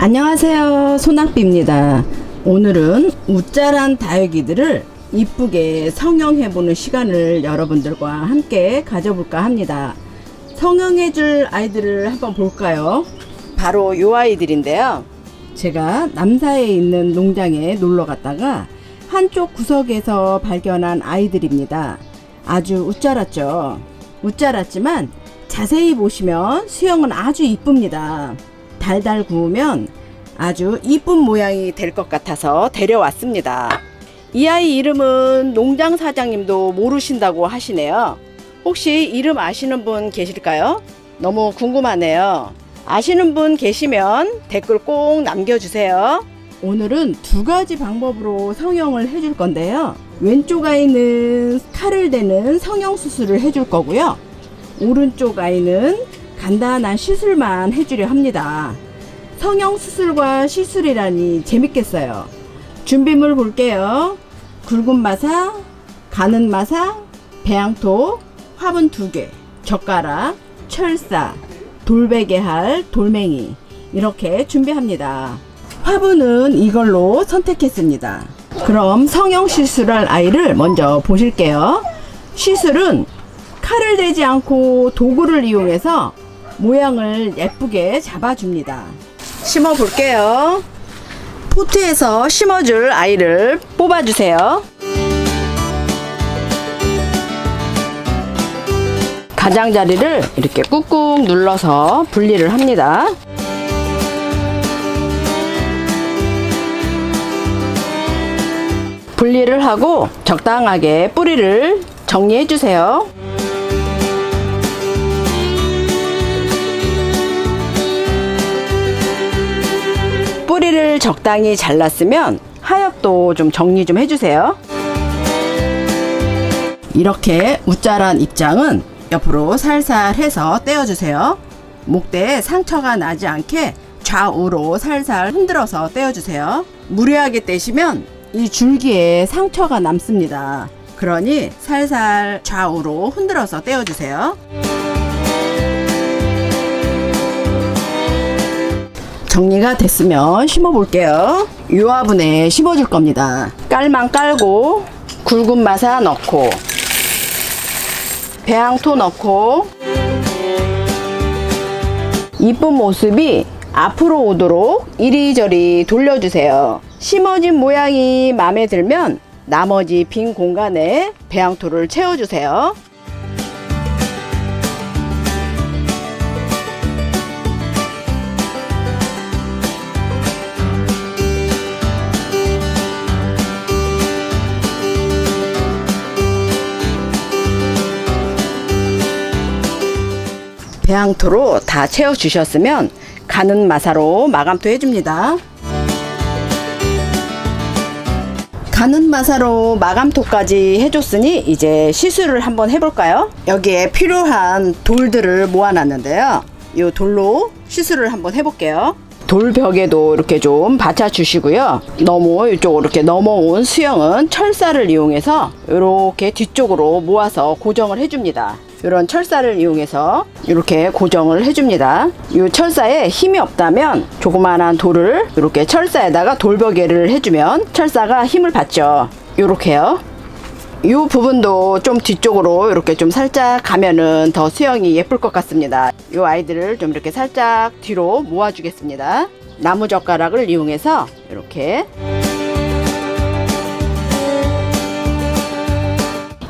안녕하세요, 소낙비입니다. 오늘은 웃자란 다육이들을 이쁘게 성형해보는 시간을 여러분들과 함께 가져볼까 합니다. 성형해줄 아이들을 한번 볼까요? 바로 이 아이들인데요. 제가 남사에 있는 농장에 놀러 갔다가 한쪽 구석에서 발견한 아이들입니다. 아주 웃자랐죠. 웃자랐지만 자세히 보시면 수영은 아주 이쁩니다. 달달 구우면 아주 이쁜 모양이 될 것 같아서 데려왔습니다. 이 아이 이름은 농장 사장님도 모르신다고 하시네요. 혹시 이름 아시는 분 계실까요? 너무 궁금하네요. 아시는 분 계시면 댓글 꼭 남겨주세요. 오늘은 두 가지 방법으로 성형을 해줄 건데요. 왼쪽 아이는 칼을 대는 성형 수술을 해줄 거고요. 오른쪽 아이는 간단한 시술만 해주려 합니다. 성형 수술과 시술이라니 재밌겠어요. 준비물 볼게요. 굵은 마사, 가는 마사, 배양토, 화분 2개, 젓가락, 철사, 돌베개 할 돌멩이 이렇게 준비합니다. 화분은 이걸로 선택했습니다. 그럼 성형 시술할 아이를 먼저 보실게요. 시술은 칼을 대지 않고 도구를 이용해서 모양을 예쁘게 잡아줍니다. 심어 볼게요. 포트에서 심어줄 아이를 뽑아주세요. 가장자리를 이렇게 꾹꾹 눌러서 분리를 합니다. 분리를 하고 적당하게 뿌리를 정리해 주세요. 뿌리를 적당히 잘랐으면 하엽도 좀 정리 좀 해주세요. 이렇게 웃자란 입장은 옆으로 살살 해서 떼어주세요. 목대에 상처가 나지 않게 좌우로 살살 흔들어서 떼어주세요. 무리하게 떼시면 이 줄기에 상처가 남습니다. 그러니 살살 좌우로 흔들어서 떼어주세요. 정리가 됐으면 심어 볼게요. 이 화분에 심어 줄 겁니다. 깔만 깔고 굵은 마사 넣고 배양토 넣고 이쁜 모습이 앞으로 오도록 이리저리 돌려주세요. 심어진 모양이 마음에 들면 나머지 빈 공간에 배양토를 채워주세요. 배양토로 다 채워주셨으면 가는 마사로 마감토 해줍니다. 가는 마사로 마감토까지 해줬으니 이제 시술을 한번 해볼까요? 여기에 필요한 돌들을 모아놨는데요. 이 돌로 시술을 한번 해볼게요. 돌벽에도 이렇게 좀 받쳐주시고요. 너무 이쪽으로 이렇게 넘어온 수영은 철사를 이용해서 이렇게 뒤쪽으로 모아서 고정을 해줍니다. 이런 철사를 이용해서 이렇게 고정을 해줍니다. 이 철사에 힘이 없다면 조그만한 돌을 이렇게 철사에다가 돌베개를 해주면 철사가 힘을 받죠. 이렇게요. 이 부분도 좀 뒤쪽으로 이렇게 좀 살짝 가면은 더 수영이 예쁠 것 같습니다. 이 아이들을 좀 이렇게 살짝 뒤로 모아주겠습니다. 나무 젓가락을 이용해서 이렇게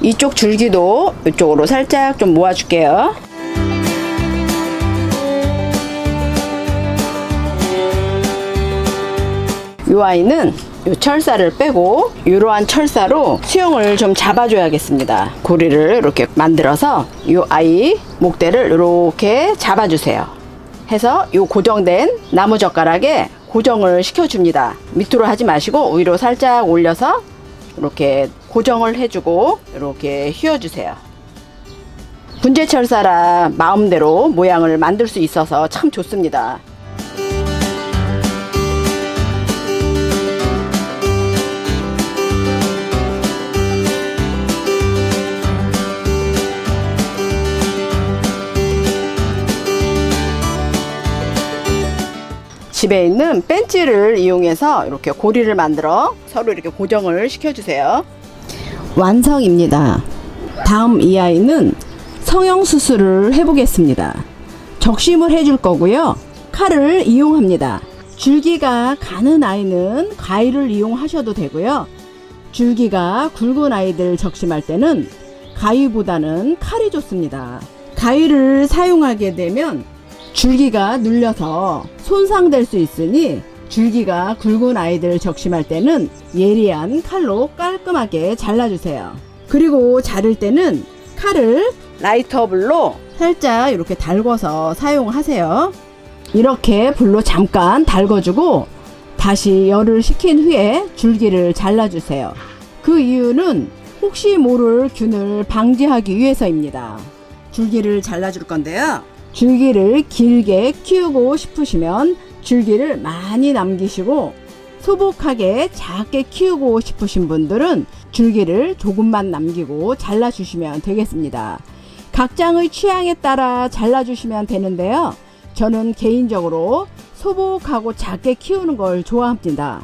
이쪽 줄기도 이쪽으로 살짝 좀 모아줄게요. 이 아이는 이 철사를 빼고 이러한 철사로 수영을 좀 잡아줘야겠습니다. 고리를 이렇게 만들어서 이 아이 목대를 이렇게 잡아주세요. 해서 이 고정된 나무 젓가락에 고정을 시켜줍니다. 밑으로 하지 마시고 위로 살짝 올려서 이렇게 고정을 해주고 이렇게 휘어주세요. 분재철사라 마음대로 모양을 만들 수 있어서 참 좋습니다. 집에 있는 벤치를 이용해서 이렇게 고리를 만들어 서로 이렇게 고정을 시켜주세요. 완성입니다. 다음 이 아이는 성형수술을 해보겠습니다. 적심을 해줄 거고요. 칼을 이용합니다. 줄기가 가는 아이는 가위를 이용하셔도 되고요. 줄기가 굵은 아이들 적심할 때는 가위보다는 칼이 좋습니다. 가위를 사용하게 되면 줄기가 눌려서 손상될 수 있으니 줄기가 굵은 아이들 적심할 때는 예리한 칼로 깔끔하게 잘라주세요. 그리고 자를 때는 칼을 라이터 불로 살짝 이렇게 달궈서 사용하세요. 이렇게 불로 잠깐 달궈주고 다시 열을 식힌 후에 줄기를 잘라주세요. 그 이유는 혹시 모를 균을 방지하기 위해서입니다. 줄기를 잘라줄 건데요. 줄기를 길게 키우고 싶으시면 줄기를 많이 남기시고 소복하게 작게 키우고 싶으신 분들은 줄기를 조금만 남기고 잘라주시면 되겠습니다. 각장의 취향에 따라 잘라주시면 되는데요. 저는 개인적으로 소복하고 작게 키우는 걸 좋아합니다.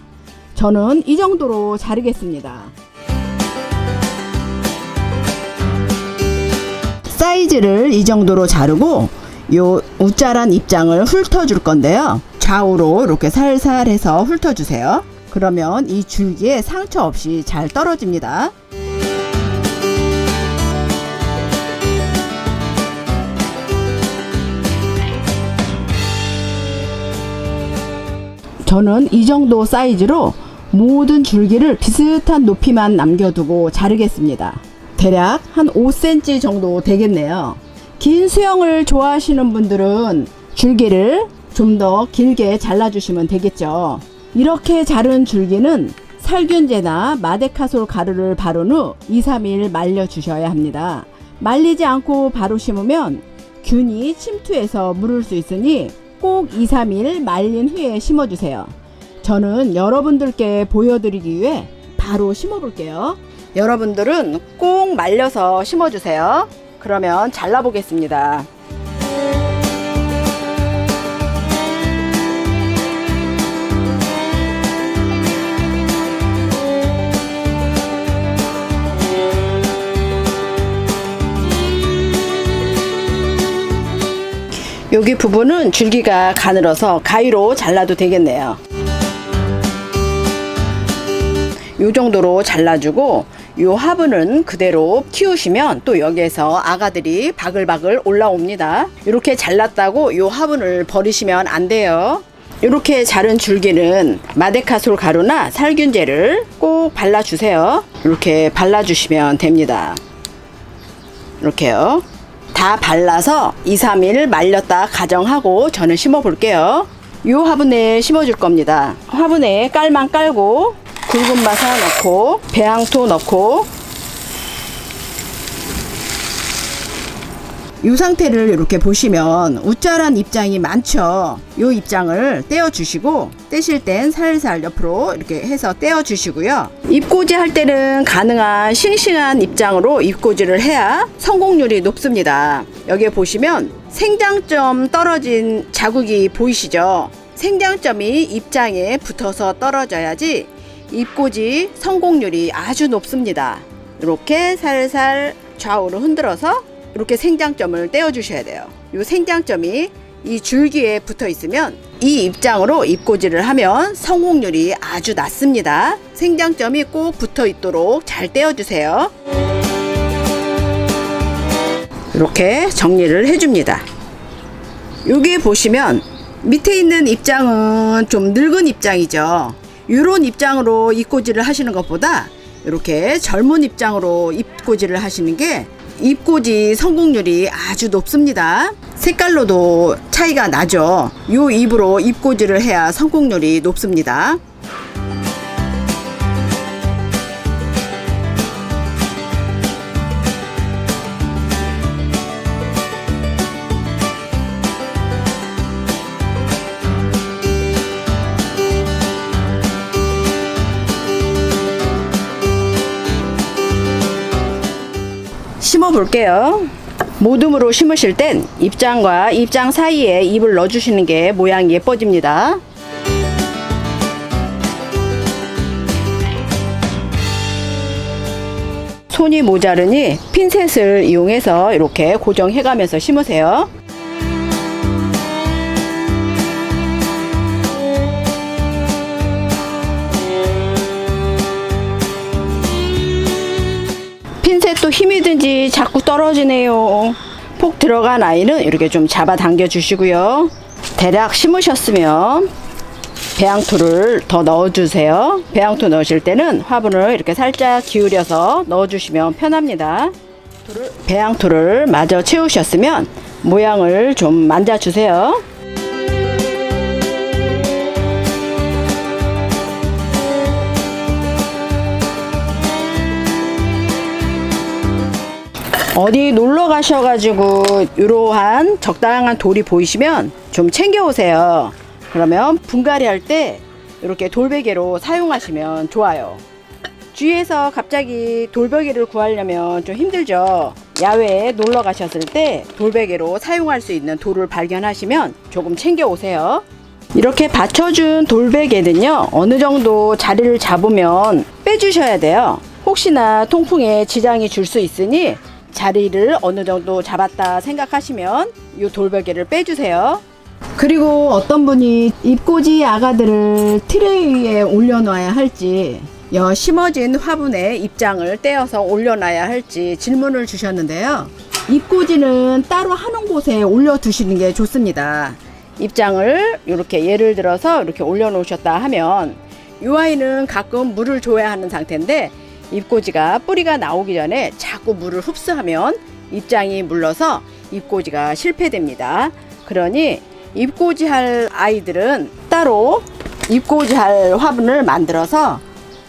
저는 이 정도로 자르겠습니다. 사이즈를 이 정도로 자르고 요 우짜란 입장을 훑어줄 건데요. 좌우로 이렇게 살살 해서 훑어주세요. 그러면 이 줄기에 상처 없이 잘 떨어집니다. 저는 이 정도 사이즈로 모든 줄기를 비슷한 높이만 남겨두고 자르겠습니다. 대략 한 5cm 정도 되겠네요. 긴 수영을 좋아하시는 분들은 줄기를 좀 더 길게 잘라주시면 되겠죠. 이렇게 자른 줄기는 살균제나 마데카솔 가루를 바른 후 2-3일 말려주셔야 합니다. 말리지 않고 바로 심으면 균이 침투해서 물을 수 있으니 꼭 2-3일 말린 후에 심어주세요. 저는 여러분들께 보여드리기 위해 바로 심어볼게요. 여러분들은 꼭 말려서 심어주세요. 그러면 잘라보겠습니다. 여기 부분은 줄기가 가늘어서 가위로 잘라도 되겠네요. 이 정도로 잘라주고 이 화분은 그대로 키우시면 또 여기에서 아가들이 바글바글 올라옵니다. 이렇게 잘랐다고 이 화분을 버리시면 안 돼요. 이렇게 자른 줄기는 마데카솔 가루나 살균제를 꼭 발라주세요. 이렇게 발라주시면 됩니다. 이렇게요. 다 발라서 2-3일 말렸다 가정하고 저는 심어 볼게요. 이 화분에 심어 줄 겁니다. 화분에 깔만 깔고 굵은 마사 넣고 배양토 넣고 이 상태를 이렇게 보시면 우짜란 입장이 많죠. 이 입장을 떼어 주시고 떼실 땐 살살 옆으로 이렇게 해서 떼어 주시고요. 잎꽂이 할 때는 가능한 싱싱한 입장으로 잎꽂이를 해야 성공률이 높습니다. 여기에 보시면 생장점 떨어진 자국이 보이시죠? 생장점이 입장에 붙어서 떨어져야지 잎꽂이 성공률이 아주 높습니다. 이렇게 살살 좌우로 흔들어서 이렇게 생장점을 떼어 주셔야 돼요. 이 생장점이 이 줄기에 붙어 있으면 이 입장으로 잎꽂이를 하면 성공률이 아주 낮습니다. 생장점이 꼭 붙어 있도록 잘 떼어 주세요. 이렇게 정리를 해줍니다. 여기 보시면 밑에 있는 입장은 좀 늙은 입장이죠. 이런 입장으로 잎꽂이를 하시는 것보다 이렇게 젊은 입장으로 잎꽂이를 하시는 게 잎꽂이 성공률이 아주 높습니다. 색깔로도 차이가 나죠. 이 잎으로 잎꽂이를 해야 성공률이 높습니다. 심어 볼게요. 모둠으로 심으실 땐 입장과 입장 사이에 잎을 넣어주시는 게 모양이 예뻐집니다. 손이 모자르니 핀셋을 이용해서 이렇게 고정해가면서 심으세요. 핀셋도 힘이 든지 자꾸 떨어지네요. 폭 들어간 아이는 이렇게 좀 잡아 당겨 주시고요. 대략 심으셨으면 배양토를 더 넣어주세요. 배양토 넣으실 때는 화분을 이렇게 살짝 기울여서 넣어주시면 편합니다. 배양토를 마저 채우셨으면 모양을 좀 만져주세요. 어디 놀러 가셔가지고 이러한 적당한 돌이 보이시면 좀 챙겨 오세요. 그러면 분갈이 할 때 이렇게 돌베개로 사용하시면 좋아요. 주위에서 갑자기 돌베개를 구하려면 좀 힘들죠. 야외에 놀러 가셨을 때 돌베개로 사용할 수 있는 돌을 발견하시면 조금 챙겨 오세요. 이렇게 받쳐준 돌베개는요, 어느 정도 자리를 잡으면 빼주셔야 돼요. 혹시나 통풍에 지장이 줄 수 있으니 자리를 어느 정도 잡았다 생각하시면 이 돌베개를 빼주세요. 그리고 어떤 분이 잎꽂이 아가들을 트레이 위에 올려놔야 할지, 심어진 화분에 잎장을 떼어서 올려놔야 할지 질문을 주셨는데요. 잎꽂이는 따로 하는 곳에 올려두시는 게 좋습니다. 잎장을 이렇게 예를 들어서 이렇게 올려놓으셨다 하면 이 아이는 가끔 물을 줘야 하는 상태인데 잎꽂이가 뿌리가 나오기 전에 자꾸 물을 흡수하면 잎장이 물러서 잎꽂이가 실패됩니다. 그러니 잎꽂이 할 아이들은 따로 잎꽂이 할 화분을 만들어서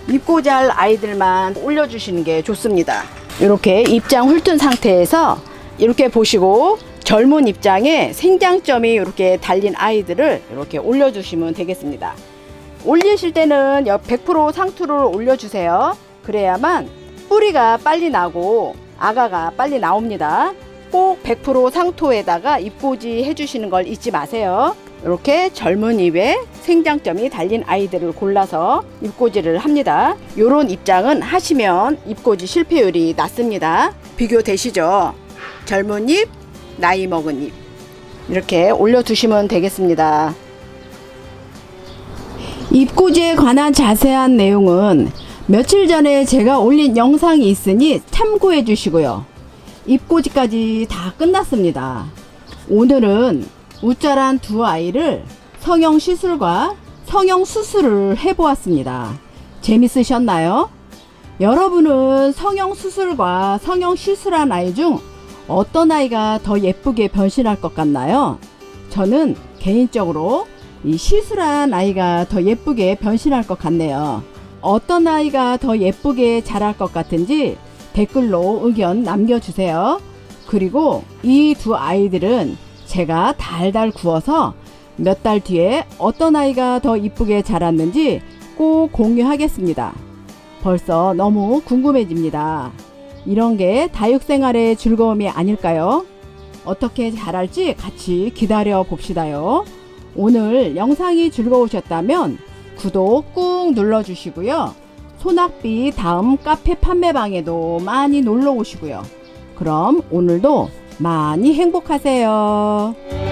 잎꽂이 할 아이들만 올려주시는 게 좋습니다. 이렇게 잎장 훑은 상태에서 이렇게 보시고 젊은 잎장에 생장점이 이렇게 달린 아이들을 이렇게 올려주시면 되겠습니다. 올리실 때는 100% 상토를 올려주세요. 그래야만 뿌리가 빨리 나고 아가가 빨리 나옵니다. 꼭 100% 상토에다가 잎꽂이 해주시는 걸 잊지 마세요. 이렇게 젊은 잎에 생장점이 달린 아이들을 골라서 잎꽂이를 합니다. 이런 잎장은 하시면 잎꽂이 실패율이 낮습니다. 비교되시죠? 젊은 잎, 나이 먹은 잎 이렇게 올려두시면 되겠습니다. 잎꽂이에 관한 자세한 내용은 며칠 전에 제가 올린 영상이 있으니 참고해 주시고요. 잎꽂이까지 다 끝났습니다. 오늘은 우짜란 두 아이를 성형 시술과 성형 수술을 해보았습니다. 재밌으셨나요? 여러분은 성형 수술과 성형 시술한 아이 중 어떤 아이가 더 예쁘게 변신할 것 같나요? 저는 개인적으로 이 시술한 아이가 더 예쁘게 변신할 것 같네요. 어떤 아이가 더 예쁘게 자랄 것 같은지 댓글로 의견 남겨주세요. 그리고 이 두 아이들은 제가 달달 구워서 몇 달 뒤에 어떤 아이가 더 이쁘게 자랐는지 꼭 공유하겠습니다. 벌써 너무 궁금해집니다. 이런 게 다육생활의 즐거움이 아닐까요? 어떻게 자랄지 같이 기다려 봅시다요. 오늘 영상이 즐거우셨다면 구독 꾹 눌러주시고요. 소낙비 다음 카페 판매방에도 많이 놀러 오시고요. 그럼 오늘도 많이 행복하세요.